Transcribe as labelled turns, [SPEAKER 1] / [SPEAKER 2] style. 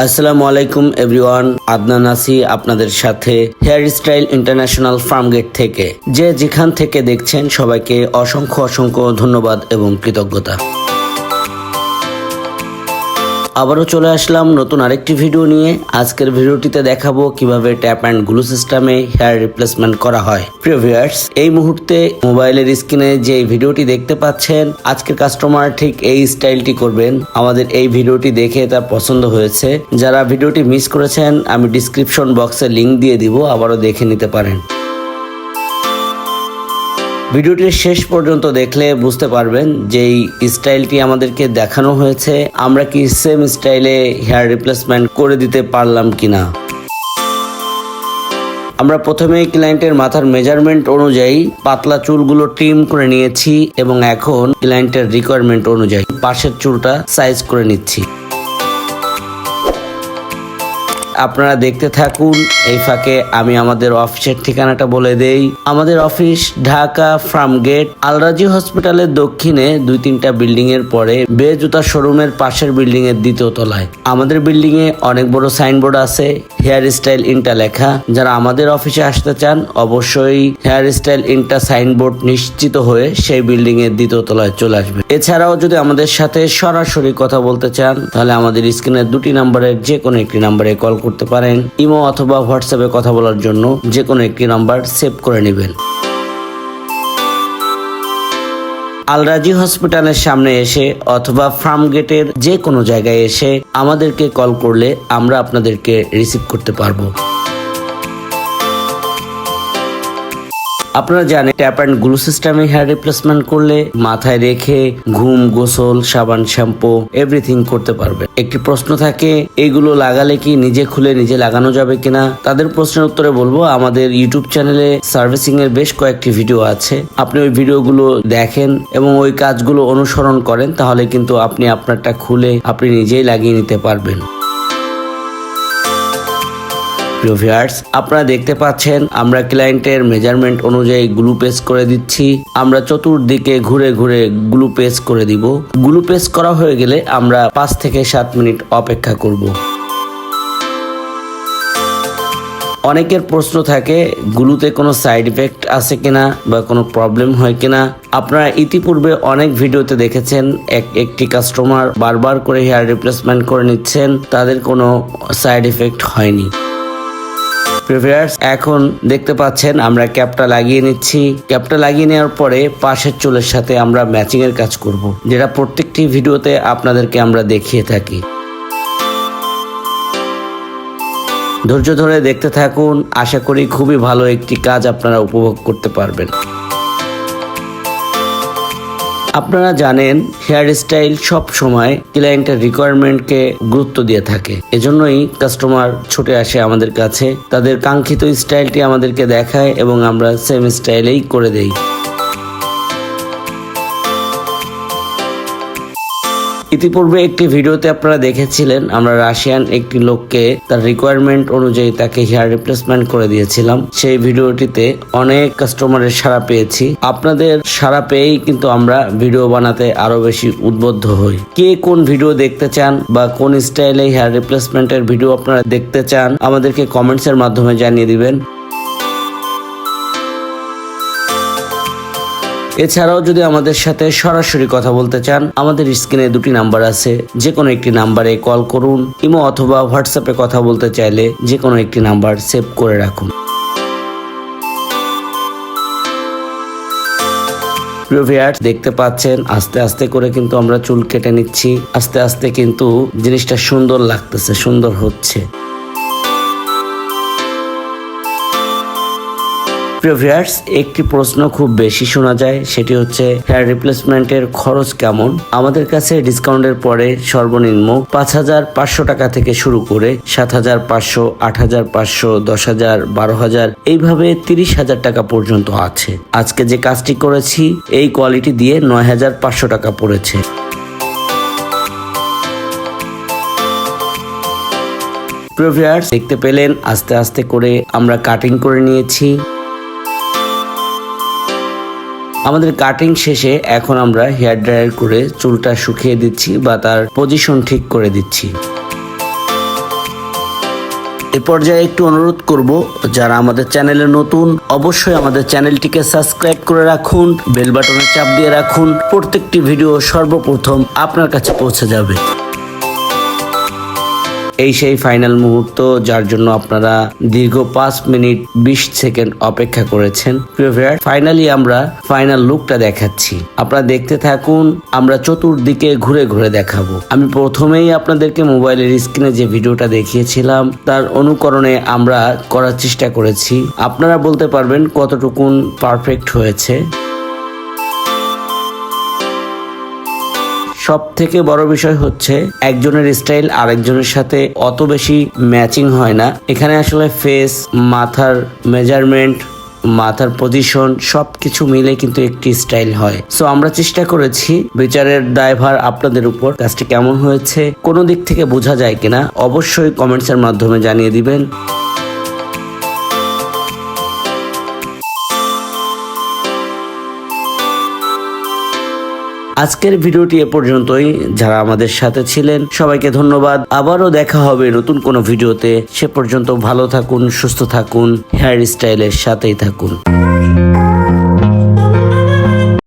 [SPEAKER 1] আসসালামু আলাইকুম এভরিওয়ান, আদনান আছি আপনাদের সাথে হেয়ার স্টাইল ইন্টারন্যাশনাল ফার্মগেট থেকে। যে যেখান থেকে দেখছেন সবাইকে অসংখ্য অসংখ্য ধন্যবাদ এবং কৃতজ্ঞতা। আবারও চলে আসলাম নতুন আরেকটি ভিডিও নিয়ে। আজকের ভিডিওটিতে দেখাবো কিভাবে ট্যাপ অ্যান্ড গ্লু সিস্টেমে হেয়ার রিপ্লেসমেন্ট করা হয়। প্রিয় ভিউয়ার্স, এই মুহূর্তে মোবাইলের স্ক্রিনে যে ভিডিওটি দেখতে পাচ্ছেন, আজকের কাস্টমার ঠিক এই স্টাইলটি করবেন। আমাদের এই ভিডিওটি দেখে তার পছন্দ হয়েছে। যারা ভিডিওটি মিস করেছেন, আমি ডিসক্রিপশন বক্সে লিংক দিয়ে দিব, আবারও দেখে নিতে পারেন। ভিডিওটির শেষ পর্যন্ত দেখলে বুঝতে পারবেন যে এই স্টাইলটি আমাদেরকে দেখানো হয়েছে, আমরা কি সেম স্টাইলে হেয়ার রিপ্লেসমেন্ট করে দিতে পারলাম কিনা। আমরা প্রথমে ক্লায়েন্টের মাথার মেজারমেন্ট অনুযায়ী পাতলা চুলগুলো ট্রিম করে নিয়েছি এবং এখন ক্লায়েন্টের রিকোয়ারমেন্ট অনুযায়ী পাশের চুলটা সাইজ করে নিচ্ছি। আপনারা দেখতে থাকুন। এই ফাঁকে আমি আমাদের অফিসের ঠিকানাটা বলে দেই। আমাদের অফিস ঢাকা ফার্মগেট আলরাজি হসপিটালের দক্ষিণে 2-3টা বিল্ডিং এর পরে বে জুতা শোরুমের পাশের বিল্ডিং এর 2য় তলায়। আমাদের বিল্ডিং এ অনেক বড় সাইনবোর্ড আছে, হেয়ার স্টাইল ইন্টা লেখা। যারা আমাদের অফিসে আসতে চান, অবশ্যই হেয়ার স্টাইল ইন্টা সাইনবোর্ড নিশ্চিত হয়ে সেই বিল্ডিং এর 2য় তলায় চলে আসবে। এছাড়াও যদি আমাদের সাথে সরাসরি কথা বলতে চান, তাহলে আমাদের স্ক্রিনের 2টি নাম্বারের যে কোনো একটি নাম্বারে কল করতে পারেন। ইমো অথবা হোয়াটসঅ্যাপে কথা বলার জন্য যে কোনো একটি নাম্বার সেভ করে নেবেন। আলরাজি হসপিটালের সামনে এসে অথবা ফার্মগেটের যে কোনো জায়গায় এসে আমাদেরকে কল করলে আমরা আপনাদেরকে রিসিভ করতে পারবো। আপনারা জানেন, ট্যাপ অ্যান্ড গ্লু সিস্টেমে হেয়ার রিপ্লেসমেন্ট করলে মাথায় রেখে ঘুম, গোসল, সাবান, শ্যাম্পু এভরিথিং করতে পারবেন। একটি প্রশ্ন থাকে, এগুলো লাগালে কি নিজে খুলে নিজে লাগানো যাবে কিনা? তাদের প্রশ্নের উত্তরে বলবো, আমাদের ইউটিউব চ্যানেলে সার্ভিসিং এর বেশ কয়েকটি ভিডিও আছে। আপনি ওই ভিডিওগুলো দেখেন এবং ওই কাজগুলো অনুসরণ করেন, তাহলে কিন্তু আপনি আপনারটা খুলে আপনি নিজেই লাগিয়ে নিতে পারবেন। প্রিয় ভিউয়ার্স, আপনারা দেখতে পাচ্ছেন আমরা ক্লায়েন্টের মেজারমেন্ট অনুযায়ী গ্লু পেস্ট করে দিচ্ছি। আমরা চতুর্দিকে ঘুরে ঘুরে গ্লু পেস্ট করে দিব। গ্লু পেস্ট করা হয়ে গেলে আমরা 5 থেকে 7 মিনিট অপেক্ষা করব। অনেকের প্রশ্ন থাকে, গ্লুতে কোনো সাইড ইফেক্ট আছে কিনা বা কোনো প্রবলেম হয় কিনা। আপনারা ইতিপূর্বে অনেক ভিডিওতে দেখেছেন একটি কাস্টমার বারবার করে হেয়ার রিপ্লেসমেন্ট করে নিচ্ছেন, তাদের কোনো সাইড ইফেক্ট হয়নি। ভিউয়ার্স, এখন দেখতে পাচ্ছেন আমরা ক্যাপটা লাগিয়ে নিচ্ছি। ক্যাপটা লাগিয়ে নেওয়ার পরে পাশের চুলের সাথে আমরা ম্যাচিং এর কাজ করব, যেটা প্রত্যেকটি ভিডিওতে আপনাদেরকে আমরা দেখিয়ে থাকি। ধৈর্য ধরে দেখতে থাকুন, আশা করি খুবই ভালো একটি কাজ আপনারা উপভোগ করতে পারবেন। আপনারা জানেন, হেয়ার স্টাইল সব সময় ক্লায়েন্টের রিকোয়ারমেন্টকে গুরুত্ব দিয়ে থাকে। এজন্যই কাস্টমার ছুটে আসে আমাদের কাছে, তাদের কাঙ্ক্ষিত স্টাইলটি আমাদেরকে দেখায় এবং আমরা সেম স্টাইলেই করে দেই। ইতিপূর্বে একটি ভিডিওতে আপনারা দেখেছিলেন, আমরা রাশিয়ান একটি লোককে তার রিকোয়ারমেন্ট অনুযায়ী তাকে হেয়ার রিপ্লেসমেন্ট করে দিয়েছিলাম। সেই ভিডিওটিতে অনেক কাস্টমারের সাড়া পেয়েছি। আপনাদের সাড়া পেয়েই কিন্তু আমরা ভিডিও বানাতে আরো বেশি উদ্বুদ্ধ হই। কে কোন ভিডিও দেখতে চান বা কোন স্টাইলে হেয়ার রিপ্লেসমেন্টের ভিডিও আপনারা দেখতে চান, আমাদেরকে কমেন্টস এর মাধ্যমে জানিয়ে দিবেন। এছাড়াও যদি আমাদের সাথে সরাসরি কথা বলতে চান, আমাদের স্ক্রিনে 2টি নাম্বার আছে, যে কোনো একটি নাম্বারে কল করুন। ইমো অথবা হোয়াটসঅ্যাপে কথা বলতে চাইলে যে কোনো একটি নাম্বার সেভ করে রাখুন। প্রিয় ভিউয়ার্স, দেখতে পাচ্ছেন আস্তে আস্তে করে কিন্তু আমরা চুল কেটে নিচ্ছি। আস্তে আস্তে কিন্তু জিনিসটা সুন্দর লাগতেছে, সুন্দর হচ্ছে। প্রিয় ভিউয়ার্স, একটি প্রশ্ন খুব বেশি শোনা যায়, সেটি হচ্ছে হেয়ার রিপ্লেসমেন্টের খরচ কেমন। আমাদের কাছে ডিসকাউন্টের পরে সর্বনিম্ন 5,500 টাকা থেকে শুরু করে 7,500, 8,500, 10,000, 12,000 এইভাবে 30,000 টাকা পর্যন্ত আছে। আজকে যে কাজটি করেছি এই কোয়ালিটি দিয়ে 9,500 টাকা পড়েছে। প্রিয় ভিউয়ার্স, দেখতে পেলেন আস্তে আস্তে করে আমরা কাটিং করে নিয়েছি। আমাদের কাটিং শেষে এখন আমরা হেয়ার ড্রায়ার করে চুলটা শুকিয়ে দিচ্ছি বা তার পজিশন ঠিক করে দিচ্ছি। এ পর্যায়ে একটু অনুরোধ করব, যারা আমাদের চ্যানেলে নতুন অবশ্যই আমাদের চ্যানেলটিকে সাবস্ক্রাইব করে রাখুন, বেল বাটনে চাপ দিয়ে রাখুন, প্রত্যেকটি ভিডিও সর্বপ্রথম আপনার কাছে পৌঁছে যাবে। এই সেই ফাইনাল মুহূর্ত, যার জন্য আপনারা দীর্ঘ 5 মিনিট 20 সেকেন্ড অপেক্ষা করেছেন। ফাইনালি আমরা ফাইনাল লুকটা দেখাচ্ছি, আপনারা দেখতে থাকুন। আমরা চতুর্দিকে ঘুরে ঘুরে দেখাবো। আমি প্রথমেই আপনাদেরকে মোবাইলের স্ক্রিনে যে ভিডিওটা দেখিয়েছিলাম তার অনুকরণে আমরা করার চেষ্টা করেছি। আপনারা বলতে পারবেন কতটুকুন পারফেক্ট হয়েছে। সব থেকে বড় বিষয় হচ্ছে একজনের স্টাইল আরেকজনের সাথে অত বেশি ম্যাচিং হয় না। এখানে আসলে ফেস, মাথার মেজারমেন্ট, মাথার পজিশন সবকিছু মিলে কিন্তু একটি স্টাইল হয়। সো আমরা চেষ্টা করেছি, বিচারের দায়ভার আপনাদের উপর। কাজটি কেমন হয়েছে, কোনো দিক থেকে বোঝা যায় কিনা অবশ্যই কমেন্টসের মাধ্যমে জানিয়ে দিবেন। আজকের ভিডিওটি এ পর্যন্তই। যারা আমাদের সাথে ছিলেন সবাইকে ধন্যবাদ। আবারও দেখা হবে নতুন কোনো ভিডিওতে। সে পর্যন্ত ভালো থাকুন, সুস্থ থাকুন, হেয়ার স্টাইলের সাথেই থাকুন।